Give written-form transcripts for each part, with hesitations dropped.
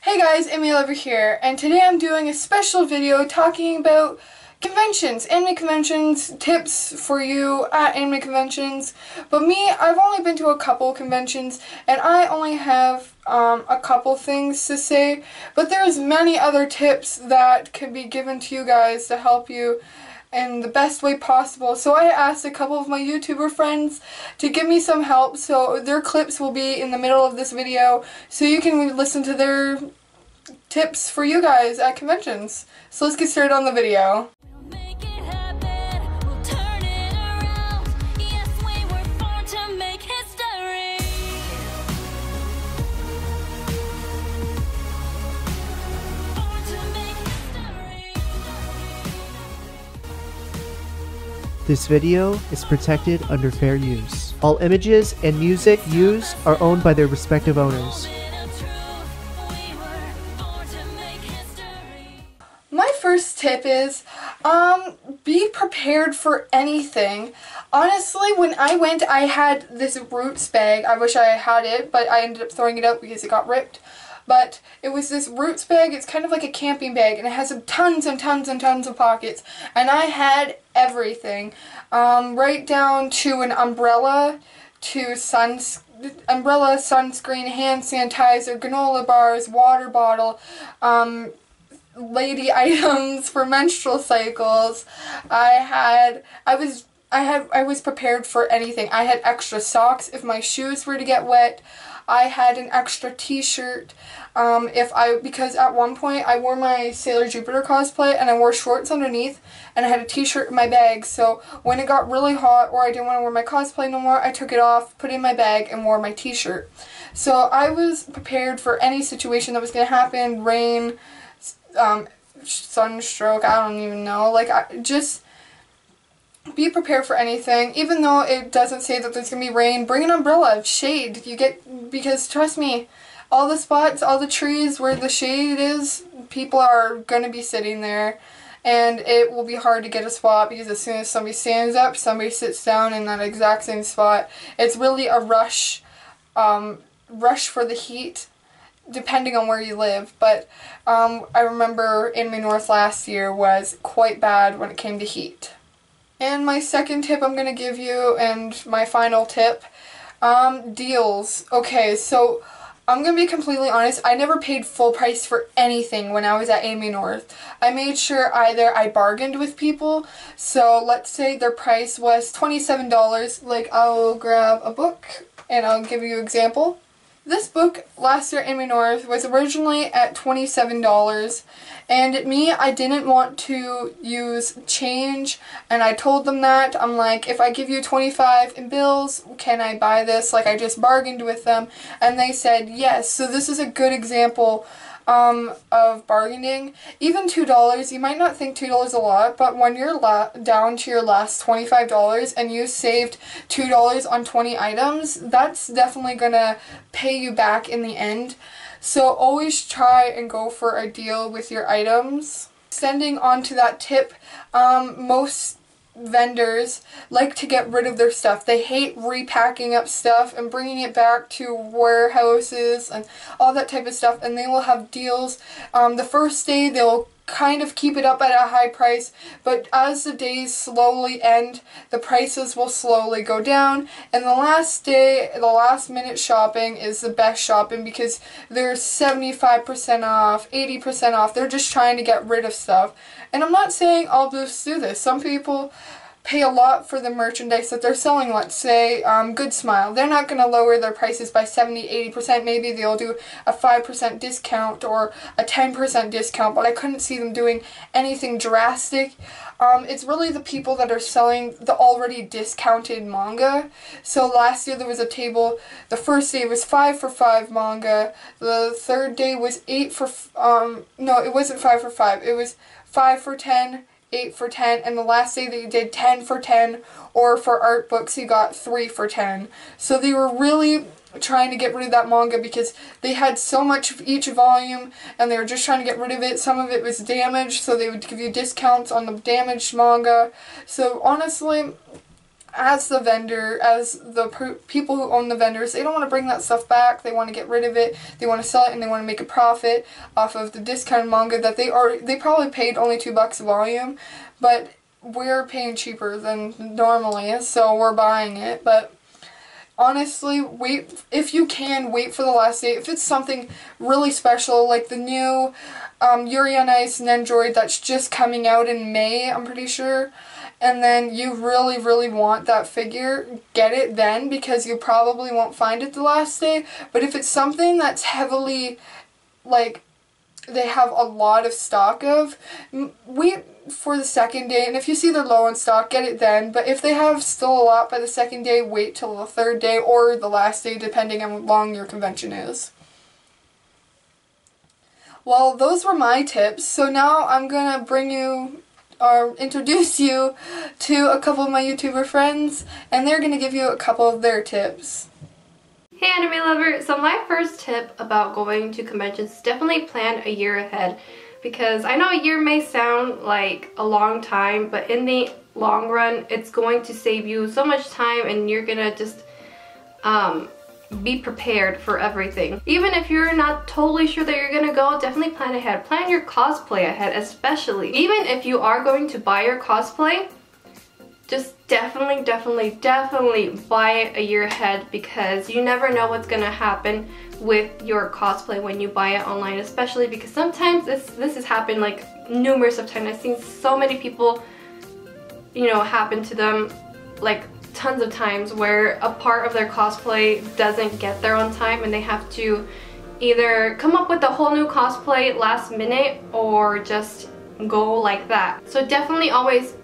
Hey guys, Emily over here, and today I'm doing a special video talking about conventions, anime conventions, tips for you at anime conventions. But me, I've only been to a couple conventions, and I only have a couple things to say, but there's many other tips that can be given to you guys to help you in the best way possible. So I asked a couple of my YouTuber friends to give me some help, so their clips will be in the middle of this video so you can listen to their tips for you guys at conventions. So let's get started on the video. This video is protected under fair use. All images and music used are owned by their respective owners. My first tip is, be prepared for anything. Honestly, when I went, I had this Roots bag. I wish I had it, but I ended up throwing it out because it got ripped. But it was this Roots bag. It's kind of like a camping bag, and it has tons and tons and tons of pockets. And I had everything, right down to an umbrella, to umbrella, sunscreen, hand sanitizer, granola bars, water bottle, lady items for menstrual cycles. I was prepared for anything. I had extra socks if my shoes were to get wet. I had an extra t-shirt because at one point I wore my Sailor Jupiter cosplay and I wore shorts underneath and I had a t-shirt in my bag, so when it got really hot or I didn't want to wear my cosplay no more, I took it off, put it in my bag, and wore my t-shirt. So I was prepared for any situation that was going to happen, rain, sunstroke, I don't even know, just be prepared for anything. Even though it doesn't say that there's going to be rain, bring an umbrella, shade, because trust me, all the spots, all the trees where the shade is, people are going to be sitting there, and it will be hard to get a spot because as soon as somebody stands up, somebody sits down in that exact same spot. It's really a rush for the heat, depending on where you live. But I remember Anime North last year was quite bad when it came to heat. And my second tip I'm going to give you, and my final tip, deals. Okay, so I'm going to be completely honest, I never paid full price for anything when I was at Anime North. I made sure either I bargained with people, so let's say their price was $27, like I'll grab a book and I'll give you an example. This book last year at Anime North was originally at $27, and me, I didn't want to use change, and I told them that. I'm like, if I give you $25 in bills, can I buy this? Like, I just bargained with them, and they said yes. So this is a good example of bargaining. Even $2, you might not think $2 a lot, but when you're down to your last $25 and you saved $2 on 20 items, that's definitely gonna pay you back in the end. So always try and go for a deal with your items. Extending on to that tip, most vendors like to get rid of their stuff. They hate repacking up stuff and bringing it back to warehouses and all that type of stuff, and they will have deals. The first day they'll kind of keep it up at a high price, but as the days slowly end, the prices will slowly go down, and the last day, the last minute shopping is the best shopping because they're 75% off, 80% off. They're just trying to get rid of stuff. And I'm not saying all booths do this. Some people pay a lot for the merchandise that they're selling. Let's say Good Smile. They're not going to lower their prices by 70-80%. Maybe they'll do a 5% discount or a 10% discount, but I couldn't see them doing anything drastic. It's really the people that are selling the already discounted manga. So last year there was a table, the first day was 5 for 5 manga, the third day was 8 for, no, it wasn't 5 for 5, it was 5 for 10, 8 for 10, and the last day they did 10 for 10, or for art books you got 3 for 10. So they were really trying to get rid of that manga because they had so much of each volume and they were just trying to get rid of it. Some of it was damaged, so they would give you discounts on the damaged manga. So honestly, as the vendor, as the people who own the vendors, they don't want to bring that stuff back. They want to get rid of it. They want to sell it, and they want to make a profit off of the discounted manga that they probably paid only $2 a volume, but we're paying cheaper than normally, so we're buying it. But honestly, wait, if you can, wait for the last day. If it's something really special, like the new Yuri on Ice Nendoroid that's just coming out in May, I'm pretty sure, and then you really, really want that figure, get it then, because you probably won't find it the last day. But if it's something that's heavily, like, they have a lot of stock of, wait for the second day, and if you see they're low in stock, get it then. But if they have still a lot by the second day, wait till the third day or the last day, depending on how long your convention is. Well, those were my tips, so now I'm gonna bring you or introduce you to a couple of my YouTuber friends, and they're gonna give you a couple of their tips. Hey anime lover, so my first tip about going to conventions is definitely plan a year ahead, because I know a year may sound like a long time, but in the long run it's going to save you so much time, and you're gonna just be prepared for everything. Even if you're not totally sure that you're gonna go, definitely plan ahead. Plan your cosplay ahead, especially. Even if you are going to buy your cosplay, just definitely buy it a year ahead, because you never know what's gonna happen with your cosplay when you buy it online, especially because sometimes this has happened like numerous of times. I've seen so many people, you know, happen to them like tons of times where a part of their cosplay doesn't get there on time, and they have to either come up with a whole new cosplay last minute or just go like that. So definitely always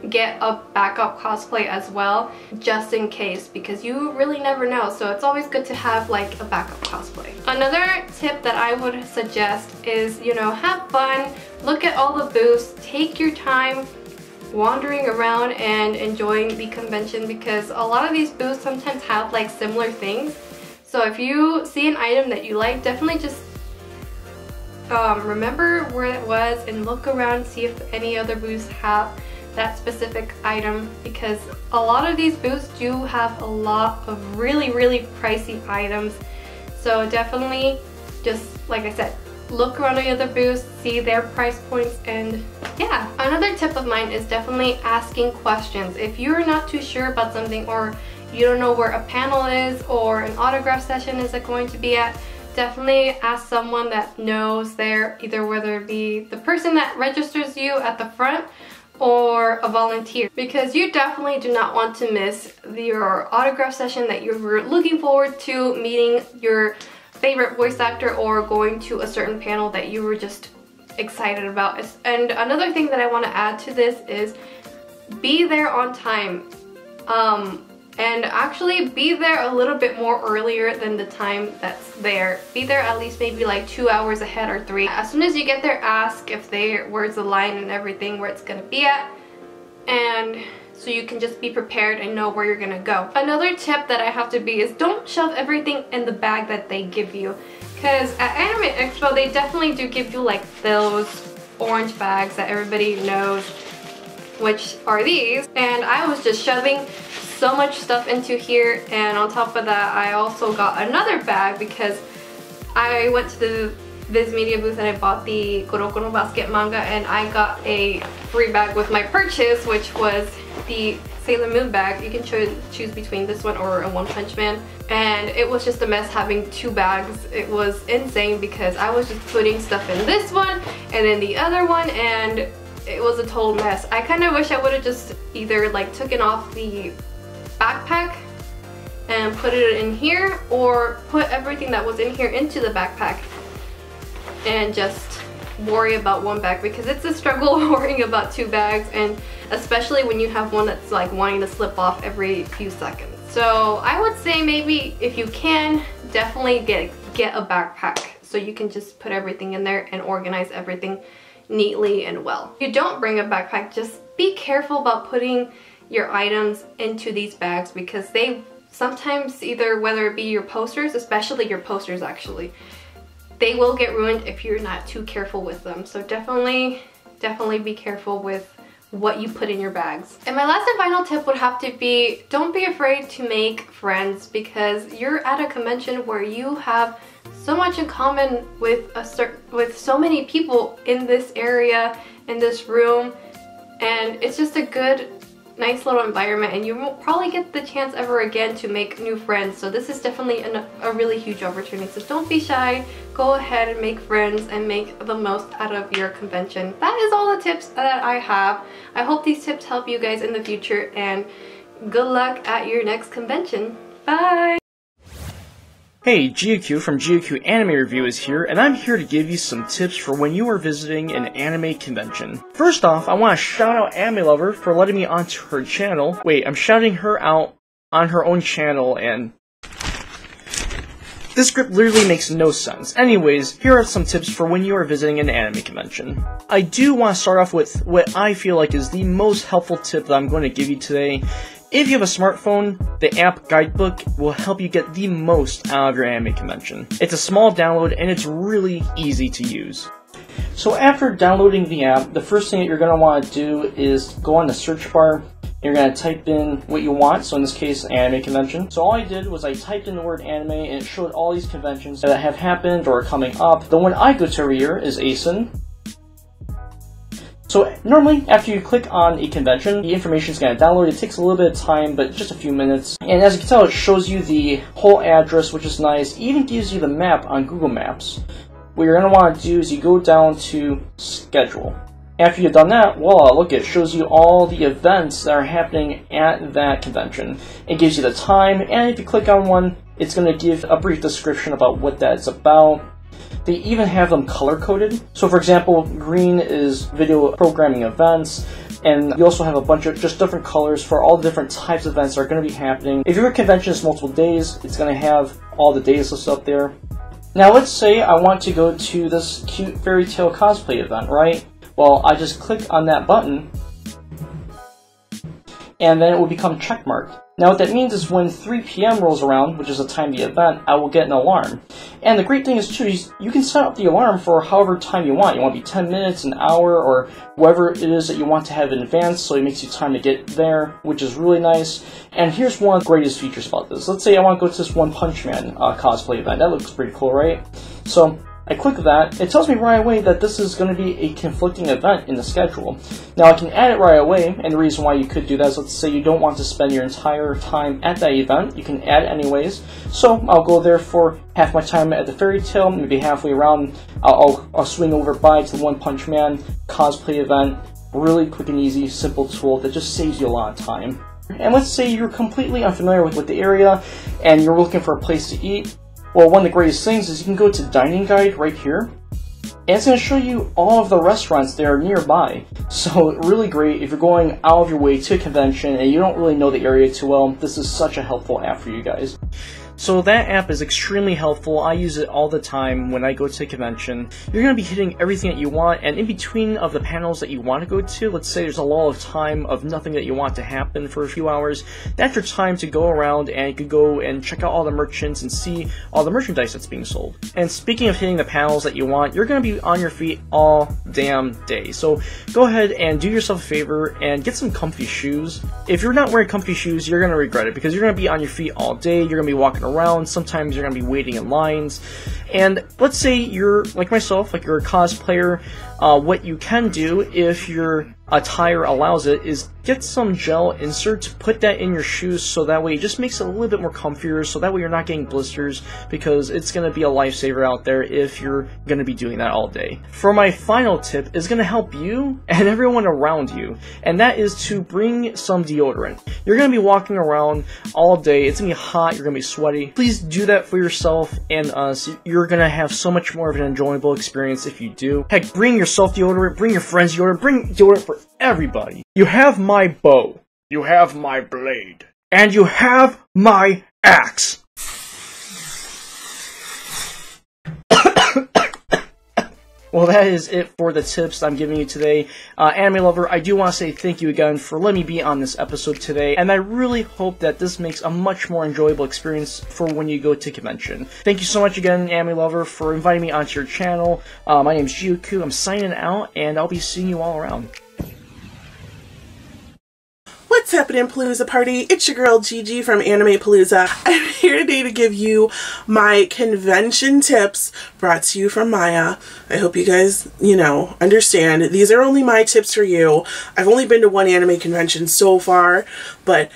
get a backup cosplay as well, just in case, because you really never know. So it's always good to have like a backup cosplay. Another tip that I would suggest is, you know, have fun, look at all the booths, take your time wandering around and enjoying the convention, because a lot of these booths sometimes have like similar things. So if you see an item that you like, definitely just remember where it was and look around, see if any other booths have that specific item, because a lot of these booths do have a lot of really pricey items. So definitely, just like I said, look around the other booths, see their price points, and yeah. Another tip of mine is definitely asking questions. If you're not too sure about something, or you don't know where a panel is or an autograph session is going to be at, definitely ask someone that knows there, either whether it be the person that registers you at the front or a volunteer, because you definitely do not want to miss your autograph session that you're looking forward to, meeting your favorite voice actor, or going to a certain panel that you were just excited about. And another thing that I want to add to this is be there on time. And actually be there a little bit more earlier than the time that's there. Be there at least maybe like 2 hours ahead or 3. As soon as you get there, ask if where's the line and everything, where it's gonna be at, and so you can just be prepared and know where you're gonna go. Another tip that I have to be is don't shove everything in the bag that they give you, because at Anime Expo they definitely do give you like those orange bags that everybody knows, which are these, and I was just shoving so much stuff into here. And on top of that, I also got another bag because I went to the Viz Media booth and I bought the Kuroko no Basket manga, and I got a free bag with my purchase, which was the Sailor Moon bag. You can choose between this one or a One Punch Man, and it was just a mess having 2 bags. It was insane because I was just putting stuff in this one and in the other one, and it was a total mess. I kind of wish I would have just either like taken off the backpack and put it in here, or put everything that was in here into the backpack and just worry about one bag, because it's a struggle worrying about 2 bags, and especially when you have one that's like wanting to slip off every few seconds. So I would say maybe if you can, definitely get a backpack so you can just put everything in there and organize everything neatly and well. If you don't bring a backpack, just be careful about putting your items into these bags, because they sometimes, either whether it be your posters, especially your posters actually, they will get ruined if you're not too careful with them. So definitely be careful with what you put in your bags. And my last and final tip would have to be, don't be afraid to make friends, because you're at a convention where you have so much in common with so many people in this area, in this room, and it's just a good, nice little environment, and you won't probably get the chance ever again to make new friends. So this is definitely a really huge opportunity. So don't be shy, go ahead and make friends and make the most out of your convention. That is all the tips that I have. I hope these tips help you guys in the future, and good luck at your next convention. Bye! Hey, Jeiku from Jeiku Anime Review is here, and I'm here to give you some tips for when you are visiting an anime convention. First off, I want to shout out Anime Lover for letting me onto her channel. Wait, I'm shouting her out on her own channel, and this script literally makes no sense. Anyways, here are some tips for when you are visiting an anime convention. I do want to start off with what I feel like is the most helpful tip that I'm going to give you today. If you have a smartphone, the app Guidebook will help you get the most out of your anime convention. It's a small download and it's really easy to use. So after downloading the app, the first thing that you're going to want to do is go on the search bar. You're going to type in what you want, so in this case, anime convention. So all I did was I typed in the word anime and it showed all these conventions that have happened or are coming up. The one I go to every year is ASIN. So normally, after you click on a convention, the information is going to download. It takes a little bit of time, but just a few minutes. And as you can tell, it shows you the whole address, which is nice. It even gives you the map on Google Maps. What you're going to want to do is you go down to Schedule. After you've done that, voila, look, it shows you all the events that are happening at that convention. It gives you the time, and if you click on one, it's going to give a brief description about what that's about. They even have them color-coded. So for example, green is video programming events, and you also have a bunch of just different colors for all the different types of events that are going to be happening. If your convention is multiple days, it's going to have all the days listed up there. Now let's say I want to go to this cute fairy tale cosplay event, right? Well, I just click on that button, and then it will become checkmarked. Now what that means is when 3 p.m. rolls around, which is the time of the event, I will get an alarm. And the great thing is too, is you can set up the alarm for however time you want. You want to be 10 minutes, an hour, or whatever it is that you want to have in advance, so it makes you time to get there, which is really nice. And here's one of the greatest features about this. Let's say I want to go to this One Punch Man cosplay event. That looks pretty cool, right? So I click that, it tells me right away that this is going to be a conflicting event in the schedule. Now I can add it right away, and the reason why you could do that is, let's say you don't want to spend your entire time at that event, you can add it anyways. So I'll go there for half my time at the fairy tale, maybe halfway around, I'll swing over by to the One Punch Man cosplay event. Really quick and easy, simple tool that just saves you a lot of time. And let's say you're completely unfamiliar with the area, and you're looking for a place to eat. Well, one of the greatest things is you can go to Dining Guide right here, and it's going to show you all of the restaurants that are nearby. So really great if you're going out of your way to a convention and you don't really know the area too well. This is such a helpful app for you guys. So that app is extremely helpful. I use it all the time when I go to a convention. You're going to be hitting everything that you want, and in between of the panels that you want to go to, let's say there's a lull of time of nothing that you want to happen for a few hours, that's your time to go around and you could go and check out all the merchants and see all the merchandise that's being sold. And speaking of hitting the panels that you want, you're going to be on your feet all damn day. So go ahead and do yourself a favor and get some comfy shoes. If you're not wearing comfy shoes, you're going to regret it, because you're going to be on your feet all day, you're going to be walking around, sometimes you're going to be waiting in lines, and let's say you're like myself, like you're a cosplayer, what you can do if your attire allows it is get some gel inserts, put that in your shoes, so that way it just makes it a little bit more comfier, so that way you're not getting blisters, because it's going to be a lifesaver out there if you're going to be doing that all day. For my final tip is going to help you and everyone around you, and that is to bring some deodorant. You're going to be walking around all day, it's going to be hot, you're going to be sweaty. Please do that for yourself and us. You're going to have so much more of an enjoyable experience if you do. Heck, bring yourself deodorant, bring your friends deodorant, bring deodorant for everybody. You have my bow, you have my blade, and you have my axe. Well, that is it for the tips I'm giving you today. Anime Lover, I do want to say thank you again for letting me be on this episode today, and I really hope that this makes a much more enjoyable experience for when you go to convention. Thank you so much again, Anime Lover, for inviting me onto your channel. My name is Jeiku, I'm signing out, and I'll be seeing you all around. What's happening, Palooza Party? It's your girl Gigi from Anime Palooza. I'm here today to give you my convention tips brought to you from Maya. I hope you guys, understand. These are only my tips for you. I've only been to one anime convention so far, but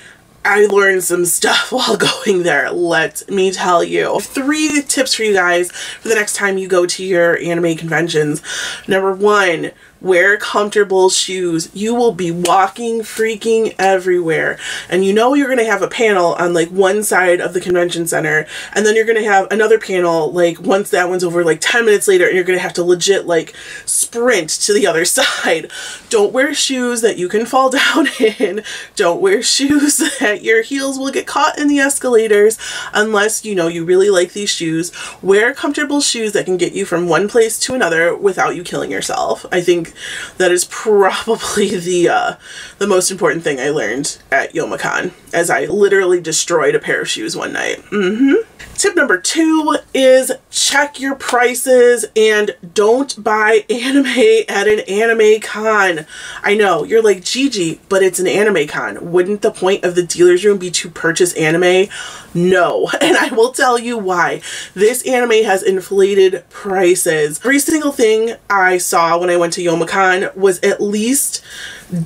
I learned some stuff while going there, let me tell you. 3 tips for you guys for the next time you go to your anime conventions. Number 1, wear comfortable shoes. You will be walking freaking everywhere. And you know you're going to have a panel on like one side of the convention center, and then you're going to have another panel like once that one's over like 10 minutes later, and you're going to have to legit like sprint to the other side. Don't wear shoes that you can fall down in. Don't wear shoes that your heels will get caught in the escalators unless you know you really like these shoes. Wear comfortable shoes that can get you from one place to another without you killing yourself. I think that is probably the most important thing I learned at Youmacon, as I literally destroyed a pair of shoes one night. Tip number 2 is check your prices and don't buy anime at an anime con. I know, you're like, Gigi, but it's an anime con. Wouldn't the point of the dealer's room be to purchase anime? No, and I will tell you why. This anime has inflated prices. Every single thing I saw when I went to Youmacon was at least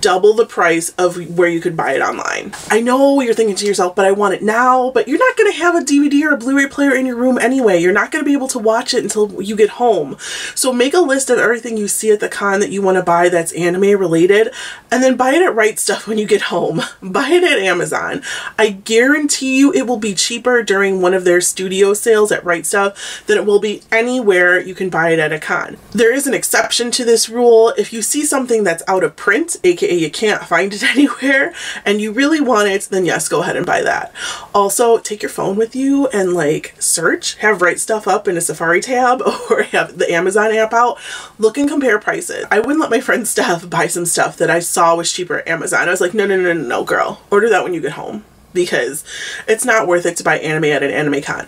double the price of where you could buy it online. I know you're thinking to yourself, but I want it now, but you're not going to have a DVD or a Blu-ray player in your room anyway. You're not going to be able to watch it until you get home. So make a list of everything you see at the con that you want to buy that's anime related, and then buy it at Right Stuff when you get home. Buy it at Amazon. I guarantee you it will be cheaper during one of their studio sales at Right Stuff than it will be anywhere you can buy it at a con. There is an exception to this rule. If you see something that's out of print, aka you can't find it anywhere, and you really want it, then yes, go ahead and buy that. Also, take your phone with you and like search, have Right Stuff up in a Safari tab or have the Amazon app out. Look and compare prices. I wouldn't let my friend Steph buy some stuff that I saw was cheaper at Amazon. I was like, no, girl, order that when you get home, because it's not worth it to buy anime at an anime con.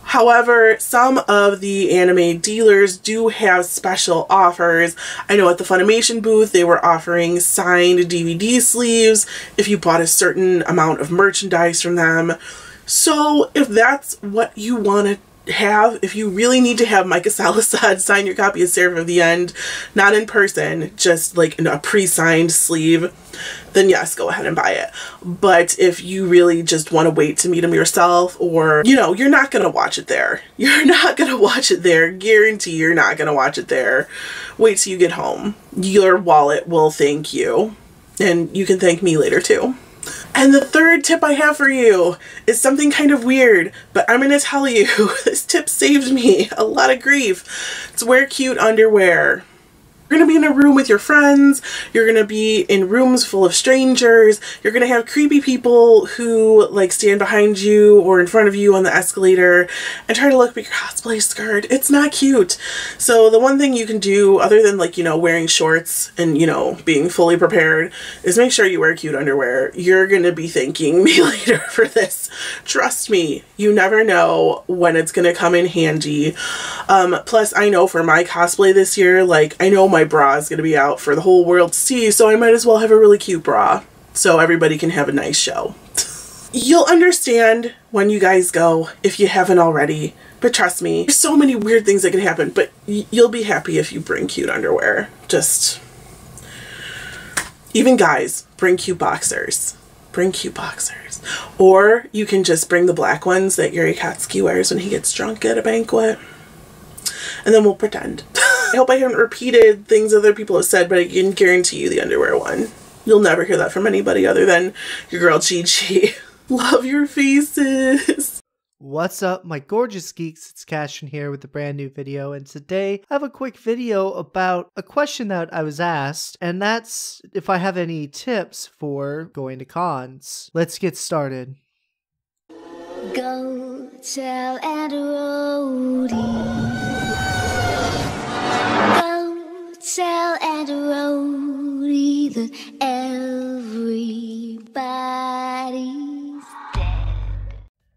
However, some of the anime dealers do have special offers. I know at the Funimation booth they were offering signed DVD sleeves if you bought a certain amount of merchandise from them. So if that's what you want to have, if you really need to have Micah Salasad sign your copy of Seraph of the End, not in person, just like in a pre-signed sleeve, then yes, go ahead and buy it. But if you really just want to wait to meet him yourself, or, you're not going to watch it there. You're not going to watch it there. Guarantee you're not going to watch it there. Wait till you get home. Your wallet will thank you. And you can thank me later too. And the third tip I have for you is something kind of weird, but I'm going to tell you, this tip saved me a lot of grief. It's wear cute underwear. You're going to be in a room with your friends, you're going to be in rooms full of strangers, you're going to have creepy people who like stand behind you or in front of you on the escalator and try to look at your cosplay skirt. It's not cute. So the one thing you can do other than like, wearing shorts and, being fully prepared is make sure you wear cute underwear. You're going to be thanking me later for this. Trust me, you never know when it's going to come in handy. Plus I know for my cosplay this year, like I know my bra is going to be out for the whole world to see, so I might as well have a really cute bra so everybody can have a nice show. You'll understand when you guys go if you haven't already, but trust me, there's so many weird things that can happen, but you'll be happy if you bring cute underwear. Just, even guys, bring cute boxers. Bring cute boxers. Or you can just bring the black ones that Yuri Katsuki wears when he gets drunk at a banquet, and then we'll pretend. I hope I haven't repeated things other people have said, but I can guarantee you the underwear one. You'll never hear that from anybody other than your girl Gigi. Love your faces. What's up, my gorgeous geeks? It's Cashren here with a brand new video, and today I have a quick video about a question that I was asked, and that's if I have any tips for going to cons. Let's get started. Go tell Aunt Rhody. Go tell Aunt Rhody that everybody's dead.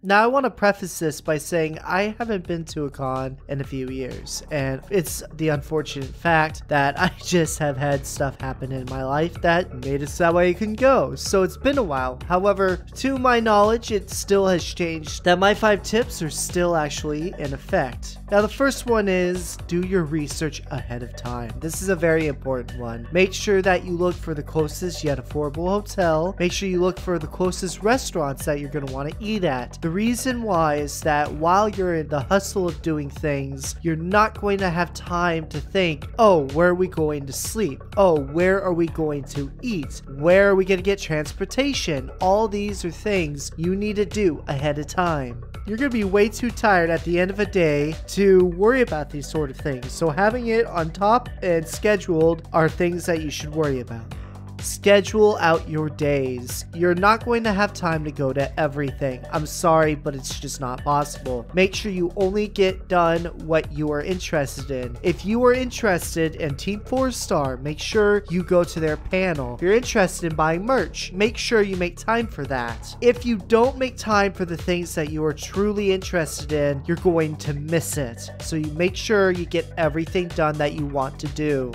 Now, I want to preface this by saying I haven't been to a con in a few years, and it's the unfortunate fact that I just have had stuff happen in my life that made it so that way I couldn't go, so it's been a while. However, to my knowledge, it still has changed, that my 5 tips are still actually in effect. Now, the first one is do your research ahead of time. This is a very important one. Make sure that you look for the closest yet affordable hotel. Make sure you look for the closest restaurants that you're going to want to eat at. The reason why is that while you're in the hustle of doing things, you're not going to have time to think, oh, where are we going to sleep? Oh, where are we going to eat? Where are we going to get transportation? All these are things you need to do ahead of time. You're going to be way too tired at the end of a day to worry about these sort of things. So having it on top and scheduled are things that you should worry about. Schedule out your days. You're not going to have time to go to everything. I'm sorry, but it's just not possible. Make sure you only get done what you are interested in. If you are interested in Team 4-Star, make sure you go to their panel. If you're interested in buying merch, make sure you make time for that. If you don't make time for the things that you are truly interested in, you're going to miss it. So you make sure you get everything done that you want to do.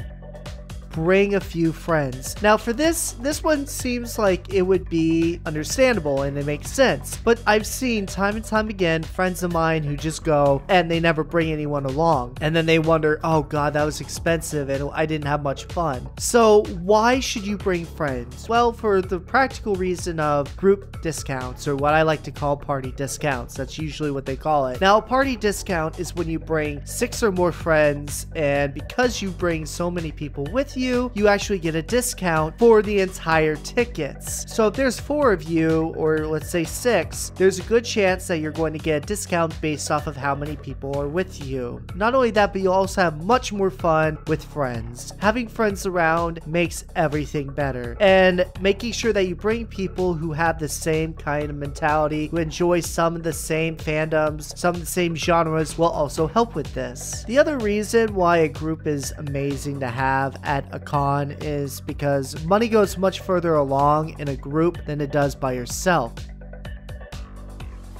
Bring a few friends. Now for this one seems like it would be understandable and it makes sense, but I've seen time and time again friends of mine who just go and they never bring anyone along, and then they wonder, oh god, that was expensive and I didn't have much fun. So why should you bring friends? Well, for the practical reason of group discounts, or what I like to call party discounts. That's usually what they call it. Now, a party discount is when you bring 6 or more friends, and because you bring so many people with you, you actually get a discount for the entire tickets. So if there's 4 of you, or let's say 6, there's a good chance that you're going to get a discount based off of how many people are with you. Not only that, but you'll also have much more fun with friends. Having friends around makes everything better. And making sure that you bring people who have the same kind of mentality, who enjoy some of the same fandoms, some of the same genres, will also help with this. The other reason why a group is amazing to have at a con is because money goes much further along in a group than it does by yourself.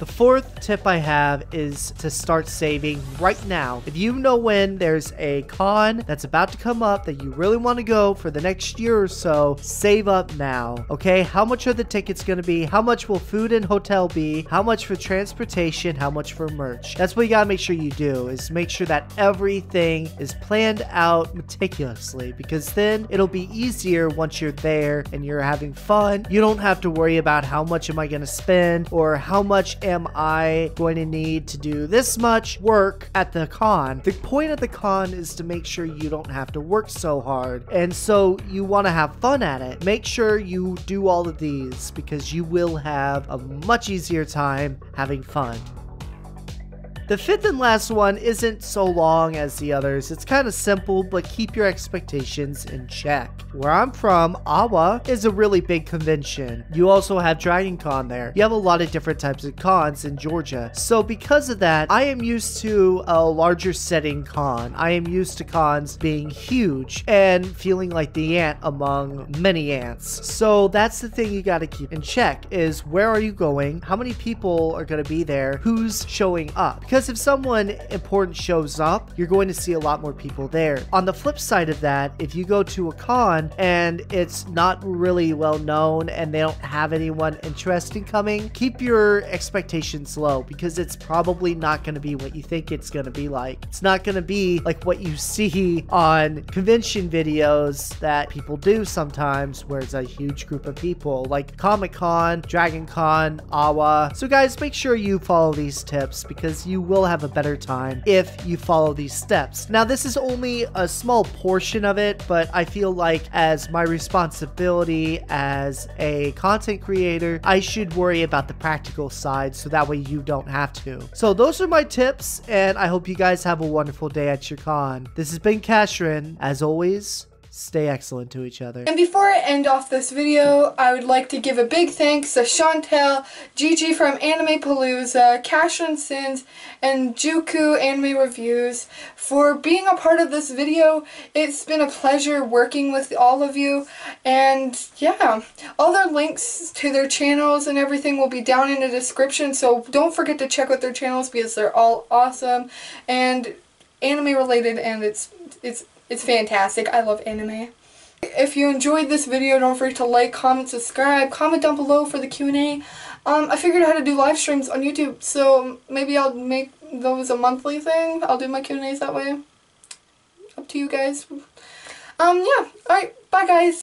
The 4th tip I have is to start saving right now. If you know when there's a con that's about to come up that you really want to go for the next year or so, save up now. Okay, how much are the tickets going to be? How much will food and hotel be? How much for transportation? How much for merch? That's what you gotta make sure you do, is make sure that everything is planned out meticulously, because then it'll be easier once you're there and you're having fun. You don't have to worry about how much am I going to spend, or how much am I going to need to do this much work at the con. The point of the con is to make sure you don't have to work so hard, and so you want to have fun at it. Make sure you do all of these, because you will have a much easier time having fun. The 5th and last one isn't so long as the others. It's kind of simple, but keep your expectations in check. Where I'm from, Awa is a really big convention. You also have Dragon Con there. You have a lot of different types of cons in Georgia. So because of that, I am used to a larger setting con. I am used to cons being huge and feeling like the ant among many ants. So that's the thing you got to keep in check, is where are you going? How many people are going to be there? Who's showing up? Because if someone important shows up, you're going to see a lot more people there. On the flip side of that, if you go to a con and it's not really well known and they don't have anyone interesting coming, keep your expectations low, because it's probably not going to be what you think it's going to be like. It's not going to be like what you see on convention videos that people do sometimes, where it's a huge group of people, like Comic-Con, Dragon Con, Awa. So guys, make sure you follow these tips, because you will have a better time if you follow these steps. Now, this is only a small portion of it, but I feel like as my responsibility as a content creator, I should worry about the practical side, so that way you don't have to. So those are my tips, and I hope you guys have a wonderful day at your con. This has been Cashren. As always, stay excellent to each other. And before I end off this video, I would like to give a big thanks to Chantal, Gigi from Anime Palooza, Cashren Sins, and Jeiku Anime Reviews for being a part of this video. It's been a pleasure working with all of you, and yeah, all their links to their channels and everything will be down in the description, so don't forget to check out their channels because they're all awesome and anime related, and it's fantastic. I love anime. If you enjoyed this video, don't forget to like, comment, subscribe, comment down below for the Q&A. I figured out how to do live streams on YouTube, so maybe I'll make those a monthly thing. I'll do my Q&As that way. Up to you guys. Yeah. Alright, bye guys.